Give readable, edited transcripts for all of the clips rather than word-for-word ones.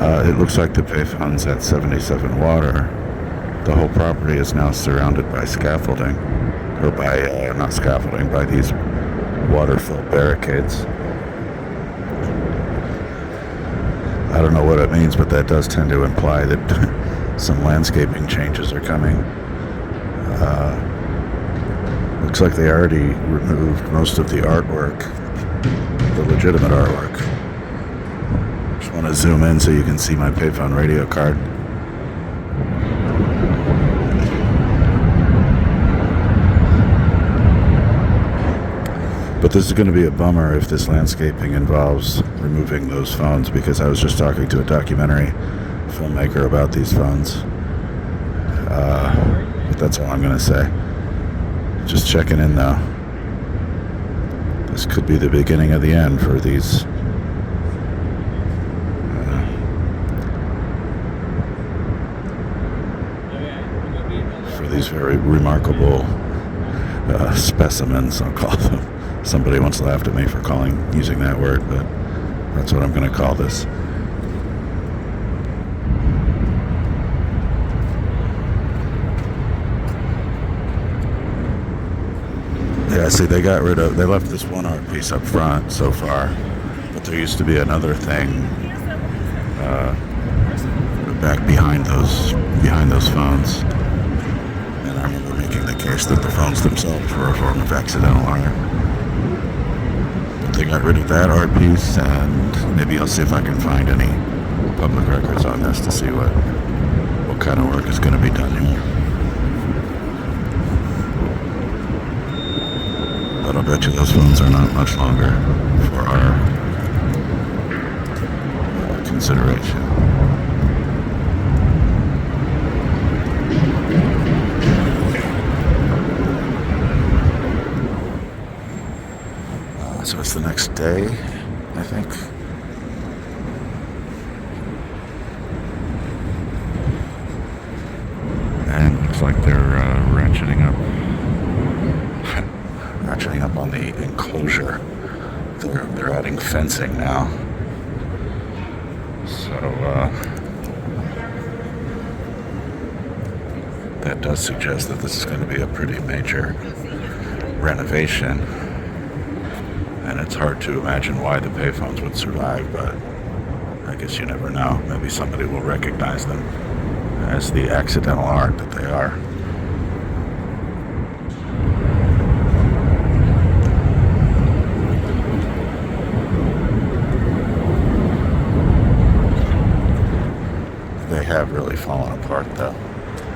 It looks like the Payphones at 77 Water. The whole property is now surrounded by scaffolding, or by, not scaffolding, by these water-filled barricades. I don't know what it means, but that does tend to imply that some landscaping changes are coming. Looks like they already removed most of the artwork, the legitimate artwork. Just want to zoom in so you can see my Payphone radio card. But this is going to be a bummer if this landscaping involves removing those phones, because I was just talking to a documentary filmmaker about these phones. But that's all I'm going to say. Just checking in though. This could be the beginning of the end for these very remarkable specimens, I'll call them. Somebody once laughed at me for using that word, but that's what I'm going to call this. Yeah, see, they left this one art piece up front so far, but there used to be another thing back behind those phones. And I remember making the case that the phones themselves were a form of accidental art. But they got rid of that art piece, and maybe I'll see if I can find any public records on this to see what kind of work is going to be done here. But I'll bet you those phones are not much longer for our consideration. So it's the next day, I think. And it looks like they're ratcheting up on the enclosure. They're adding fencing now. So that does suggest that this is going to be a pretty major renovation. And it's hard to imagine why the Payphones would survive, but I guess you never know. Maybe somebody will recognize them as the accidental art that they are. They have really fallen apart, though.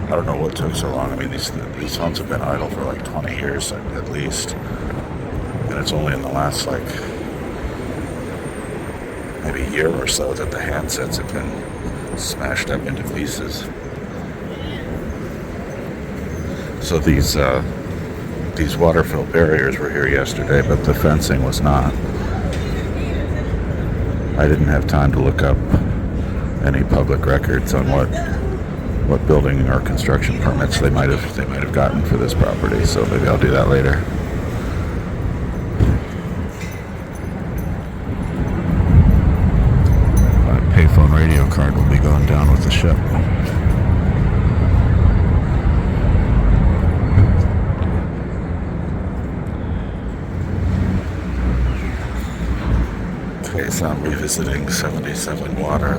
I don't know what took so long. I mean, these phones have been idle for like 20 years at least. And it's only in the last, maybe year or so that the handsets have been smashed up into pieces. So these water-filled barriers were here yesterday, but the fencing was not. I didn't have time to look up any public records on what building or construction permits they might have gotten for this property, so maybe I'll do that later. Payphone radio card will be going down with the ship. Okay, so I'm revisiting 77 Water,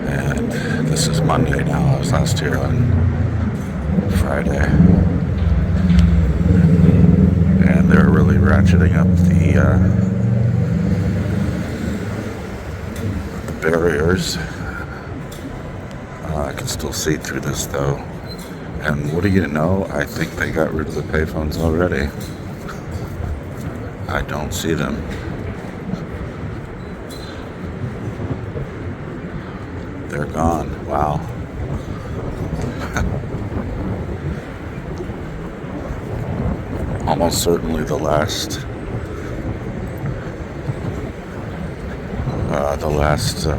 and this is Monday now. I was last here on Friday, and they're really ratcheting up the barriers. I can still see through this though. And what do you know? I think they got rid of the Payphones already. I don't see them. They're gone. Wow. Almost certainly the last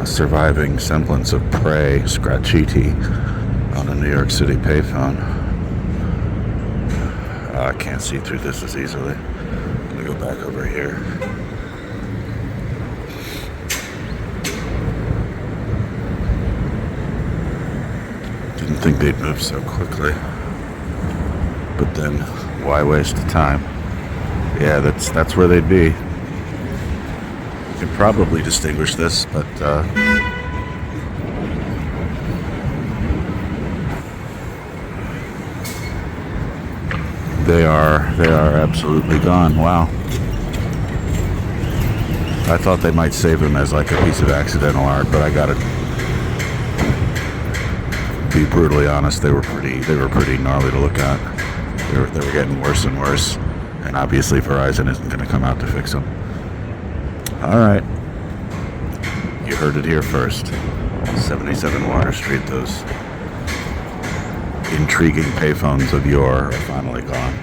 surviving semblance of prey, scratchiti, on a New York City payphone. I can't see through this as easily. I'm gonna go back over here. think they'd move so quickly. But then, why waste the time? Yeah, that's where they'd be. You can probably distinguish this, but they are absolutely gone. Wow. I thought they might save them as like a piece of accidental art, but I gotta be brutally honest, they were pretty gnarly to look at. They were getting worse and worse, and obviously Verizon isn't going to come out to fix them. All right, you heard it here first. 77 Water Street. Those intriguing payphones of yore are finally gone.